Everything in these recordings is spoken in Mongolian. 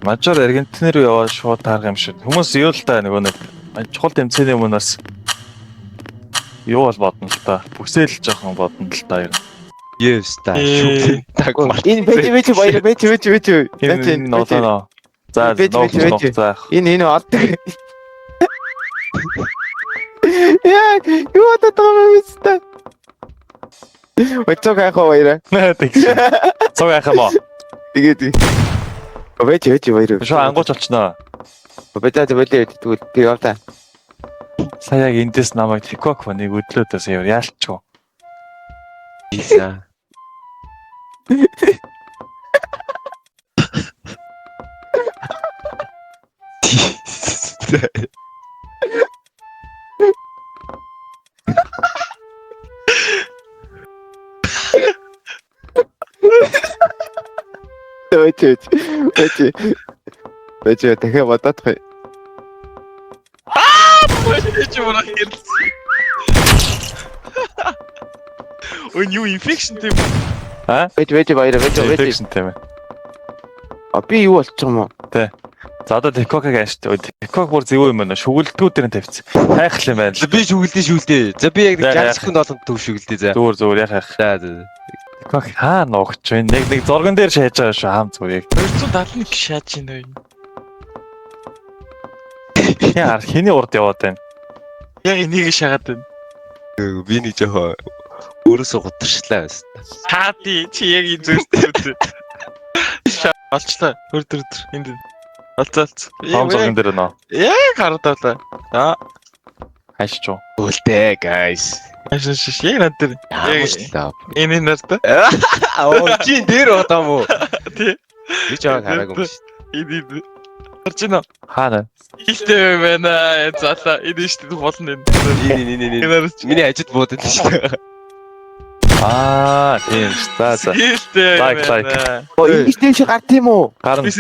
Мажор Аргентин руу яваад шууд таарах юм шиг. Хүмүүс юу л та нөгөө нэг чухал тэмцээний өмнөөс юу бол бодно л та. Бүсээл жоохон бодно л та. Yes та. Шүглэг. Энэ бэж баяр бэж. Энэ нотоо. За нотоо. Энэ оддаг. Яа, юу одоо юм бэ? Өчиг яхаа баяр. Цог яхаа мó. Тэгээд бэж баяр. Шо ангууч болчихноо. Бэж тэгвэл би яваа. Сая яг эндээс намайг TikTok нэг өдлөөдөөс яалчгүй. Иса. Бэж дахиад бодоод хай. Чи мөн хэлсэн. Ой, new infection тийм. Бэж баяр. Infection тийм ээ. А би юу болчих юм уу? Тэ. За одоо TikTok-ыг ааштай. TikTok бүр зөв юм байна. Шүглдгүүд дээр нь тавьчих. Хайх юм байна. Би шүглдээ. За би яг 60 секунд болгонд төв шүглдээ за. Зүгээр яхах. За. TikTok хаа ногч вэ? Нэг зурган дээр шааж байгаа шүү хаам зүгээр яг. 271 шааж байна уу? Яар хиний урд яваад байна. Яг энийг шагаад байна. Би нэг жоо өөрөөсөө гутарчлаа байсан. Хаади чи яг энэ зүйлтэй. Олчлаа. Хөрдөр энд. Олцолц. Хаам зурган дээр нөө. Яг харагдалаа. За. Хайшч уу. Үлдээ guys. Ашш яг над дээр. Яашлаа. Энэ нартай. Оо чи дээр одоо мó. Тий. Би ч яг хараагүй юм шүү. Эд. Харчина. Хаана? Ихтэй байна. Заалаа. Энэ шүү дээ болно энэ. Энэ. Миний ажид буудсан шүү дээ. Тийм шүү. За. Ихтэй. Ингэж тийм шиг гарт юм уу? Гарна.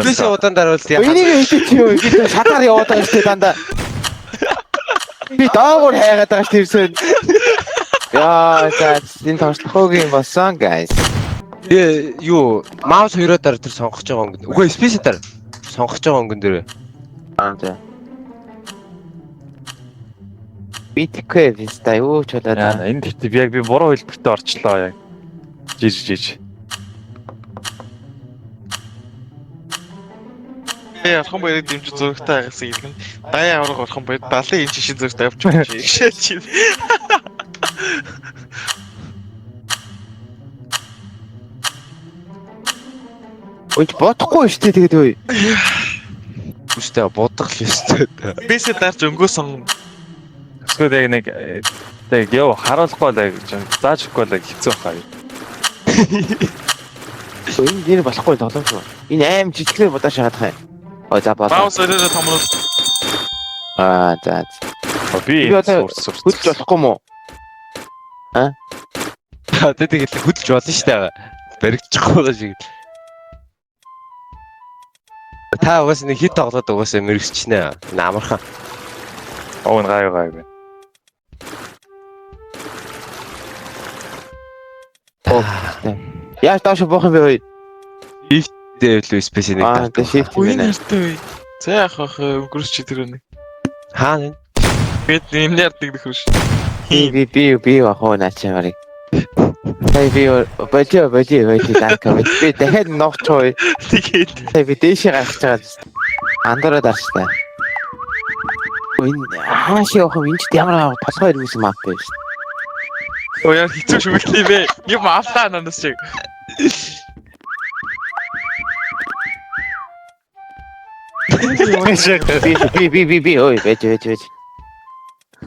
Бис удаан даруул яа. Энийг хэлчих юу? Би шатаар яваад байгаа шүү дандаа. Би даагуур хайгаад байгаа шүү тэрсэн. Яа, энэ тоглохоогийн болсон guys. Юу, маус хоёроо дараа тэр сонгож байгаа өнгөн. Үгүй, спейс дараа сонгож байгаа өнгөн дээр. За. Биткой виста юу ч болоод Яа, энэ тэгтээ би яг буруу хэлбэртээ орчлоо яг. Жиж. Орхон баярыг дэмжиж зурагтай байгасан юм. Даяа аврах орхон баяр 70 инч шин зурагтай авч чи. Ой бодохгүй шүү дээ тэгээд ой. Үстэй бодох л ёстой. Бисээ дарж өнгөө сон. Эсвэл яг нэг тэг яв харуулахгүй л зааж өгөхгүй л хэцүү хаа. Энэ болохгүй тоглоом шүү. Энэ аим жижигхэн бодож шахах юм. Ой за баа. Маус өрөө томрол. За. Би хөдөлж болохгүй юм уу? Тэгээд хөдөлж болно шүү дээ. Баригдчихгүй байгаа шиг. Та угаас нэг хит тоглоод угаасаа мэрэгчнэ. Энэ амархан. Оон гай. Яаж тааш боох юм бэ вэ? Дэвлүү спейс нэг таа. Shift Үгүй юм байна. нэртэй. За яах вэ? Өнгөрч чи тэр нэг. Хаана? Бид энэ ярд нэг нөхөш. Би ахоо наачаарыг. Би танка би дахиад ногчоо. Тэгээд Би дэшээ гарч байгаа. Андаараа дарчтай. Энэ хааш явах юм энэ ч ямар толгой ирсэн мап байж. оо яа хэцүү шүмэлтэй бэ? Юм авлаа надаас чиг. Би ой байж.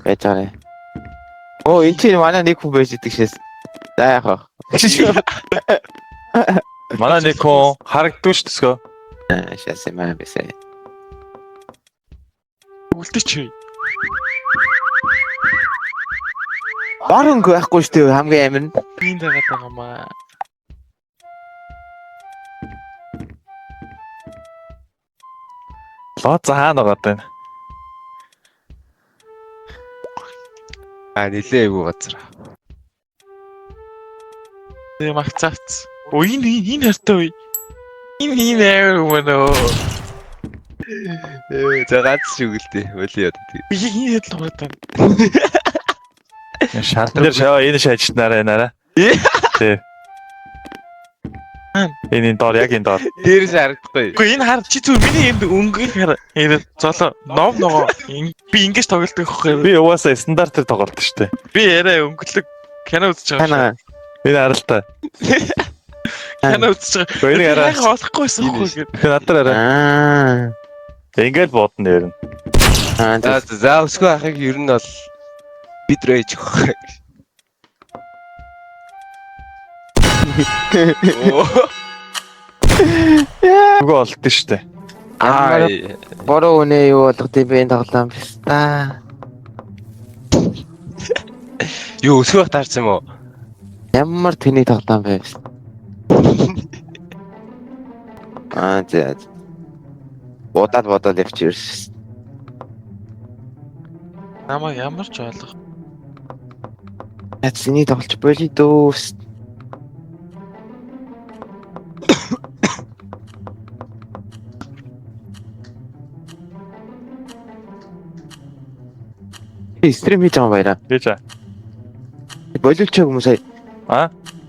Бэтарэ. Оо энэ чинь манай нэг хүн байж идэг шээс. За яах вэ? Манай нэг хүн харагддаг шүү дээ. Шээс юм аа бисээ. Үлдээч чи. Баруунг байхгүй шүү дээ хамгийн амин. Бин дагаад байгаа маа. Лоо заана байгаа тань. Нилээ айгуу газар. Магцаац. Оо энэ хартай үе. ийм амар мөнөө. За ганц шиг үлдээ. Өлийн яд. Би ийм хэд л хурдан. Шалт дээр шаваа энэ шаажтнараа наараа. Тий. Энэ доор яг энэ доор. Дээрээс харагдахгүй. Үгүй энэ хар чи зүгээр миний энд өнгөх хар. Энэ золоо нов ногоо. Би ингэж тоглолдог байхгүй. Би угаасаа стандартаар тоглолт штэ. Би яриа өнгөлөг кино үзэж байгаа. Энэ аралтай. Кино үзэж байгаа. Гэхдээ энийг арай олохгүйсэн байхгүй гэдэг. надад арай. Ингээл бодно нэр. За өсгөө ахыг ер нь бол бид рэж өгөх. Үгүй болд нь штэ. Бороо үнэ юу болгох юм бэ тоглоом биш та. Юу өсгөө таарсан юм уу? Ямар тэний тоглоом бэ? За. Бодоод явчихвэрс. Намаа ямар ч ойлгох. Яцны тоглож боли дөөс. Стрим хийж байгаа баяраа. Гэж аа. Боловчааг юм уу сая?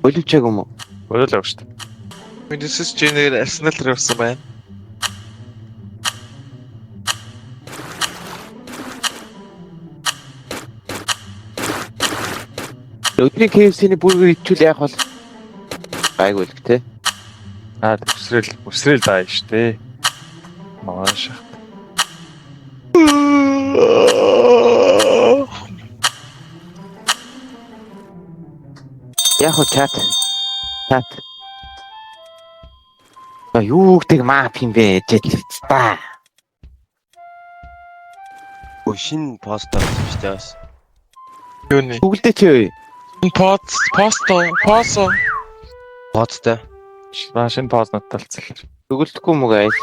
Боловчааг юм уу? Болол авах штэ. Windows Junior Arsenal руу явсан байна. Өдрийн KFC-ний бүргээр ичүүл яах бол гайгүй л те. Өсрэл даа штэ. Маш их. Яг чат. Юу гэдэг мап юм бэ? Та. Шинэ пост авсан шүү дээ бас. Юу нэ? Google-д чи Постой. Посттой. Шинэ познот талцал. Google-дэхгүй юм уу guys?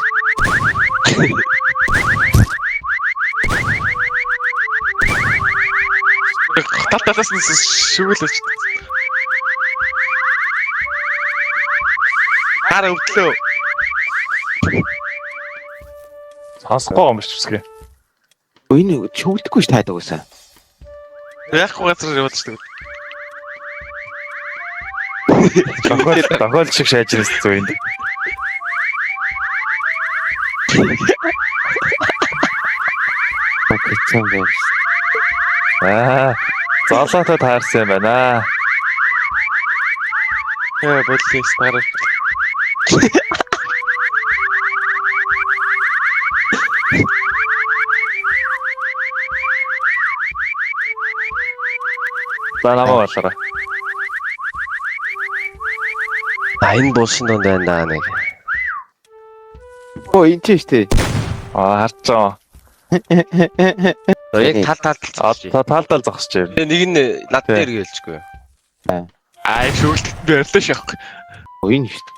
Татаас нь шүглэж. Хараа өвдлөө. Сонсохгүй юм биш үсгээ. Энэ чүглэхгүй ш тайдаг уусаа. Яахгүй газар яваад шүү дээ. Тохиол шиг шааж ирсэн зү энд. Окейцэн байж. Зоолоотой таарсан юм байна. Яа бодлоо стараа. Намаа болоорой. Энэ булшин донд байна даа нэг. Энд ч штэ. Харж байгаа. Яг Таалдал зогсож байна. нэг нь над дээр гэлчгүй. Шүглэлт байрлаа шахах. Энэ штэ.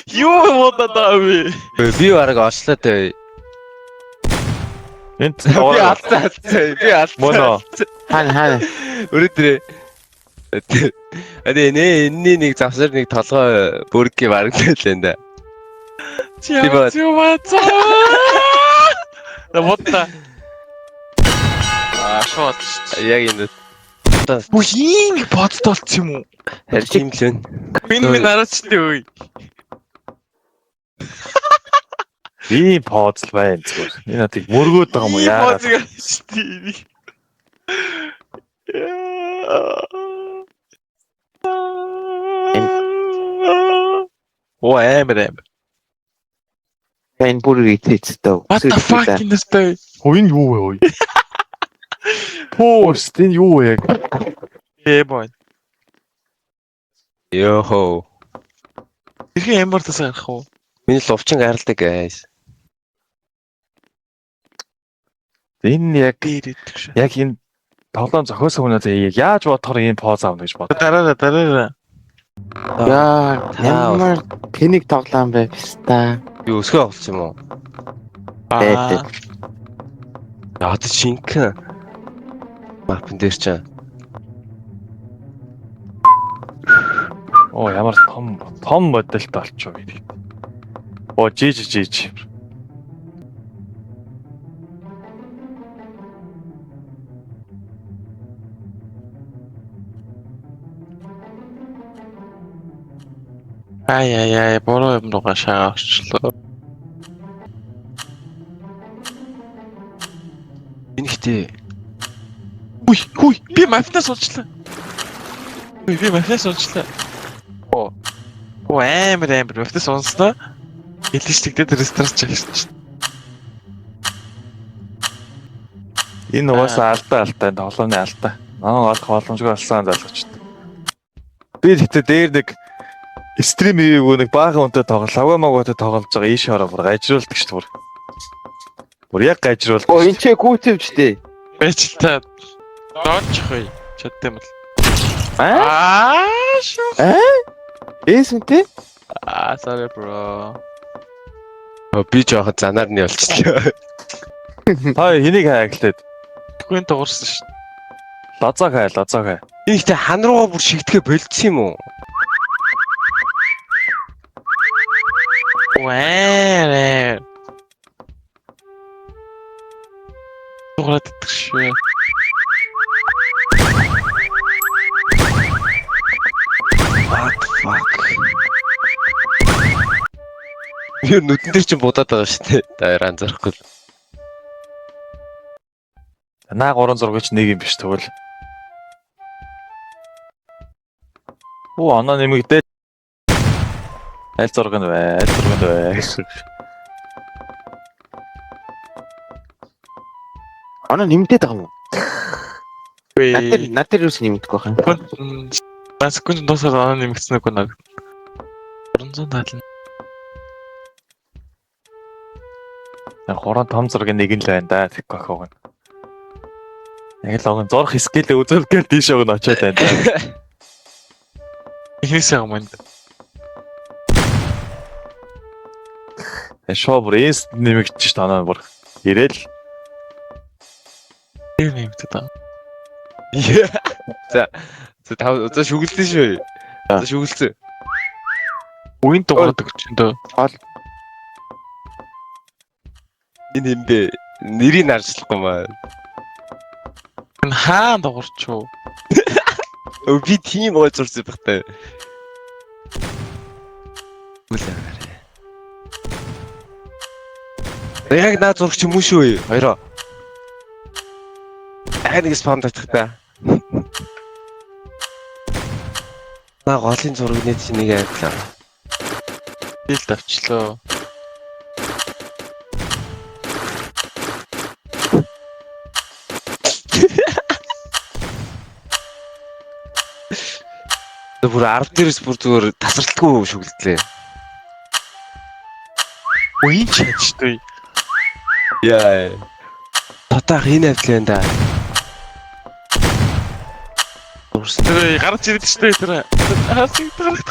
Юу бодоо вэ? Би бараг очлоо дээ. Энд Би алдсан. Мөнөө. Хаана. Өрөөдрөө. Энэний нэг завсар нэг толгой бүргийн бараг л энэ. Работа. Шот. Яг энэ. Бүхий бодд болчих юм уу? Харин юм л вэ. Минь арачтай үе. Би поозл байна зүгээр. Энэ надыг мөргөөд байгаа юм уу яа. Оо амар. Энэ бүрийг итэцтэй. What the fuck in this day? Хөөе юу вэ хөөе. Пост энэ юу вэ? Бой. Йоо. Ирхэн ямар тасаа ярих уу? Миний лувчин гаралдаг guys. Энэ яг Дээрээдэг шүү. яг энэ тоглоом зохиосон хүнээс яаж бодохоор ийм поз аавна гэж бод. Дараа. Яа, ямар тэнийг тоглоом бэ та. Юу өсгөө болсон юм уу? Яа, шинхэн. Мапн дээр чаа. Оо ямар том модельтэй болчихоо би. Оо жиж. Ай буруу юм руугаа шаагаачлаа. Энэхтэй. Хүй би мафнаас олчлаа. Би мафнаас олчлаа. Оо амар мафнаас онсноо. Илэжтэгдээд ресторан чагч. Энэ угаасаа алдаа тоглоомны алдаа. Наа олох боломжгүй болсон залгууч. Би тэгтээ дээр нэг стрим ивээгөө нэг баахан үнтэй тоглолоо магаатай тоглож байгаа ийш ороо бүр гажруулдаг шүү бүр. Бүр яг гажруулдаг. Оо энэ ч гүйтвчтэй. Бэчтэй. Доочих вэ? Чадсан юм л. Аа? Шүү. Эсэнтэй? Sorry bro. Би жоохон занаарны болчихлоо. Та хэнийг хаяглаад Тэгвэл дуурсан шүү. лазаг хай. Энэхтэй хан руугаа бүр шигдэхэ болцсон юм уу? Ваа. Дуурайд идэх шүү. Би нүдэн дээр чинь будаад байгаа шүү дээ. Даяар анзаарахгүй. Наа 36-ч нэг юм биш тэгвэл. Оо анаа нэмэгдээ. Аль зураг нь вэ? Ана нэмдээд байгаа юм уу? Вэ. Над дээр юус нэмэгдэхгүй байх юм. Секунд дуусаад анаа нэмэгдсэн үг наг. 370. Хорон том зургийн нэг нь л байна да тэгэх охоо. Яг л огон зурх скилээ үзүүлгээл тийш өгн очиод байна да. Ихнээсээ юм. Шоо бүр эс нэмэгдэж ш танаа бүр ирээл. Тэр нэмэгдээд байгаа. За тав шүглсэн шүү. За шүглсэн. Үеийн дугаардаг ч энэ. Энэ юм бэ? Нэрийг харжлахгүй маа. Энэ хаан дугаарч юу? Би тийм гой зурсан багтай. Үлээ. Яг наа зурагч юм уу шүү. Хоёроо. Дахиад нэг спам татах та. Наа голын зурагны чинь нэг айдлаа. Хил тавчлаа. Бүр 10 дээрээс бүр зүгээр тасралтгүй шүглдлээ. Үеийн чачтай. Яа. Татах энэ автлаа энэ да. Тэр гарч ирээд штэ тэр. Хасиг тарах.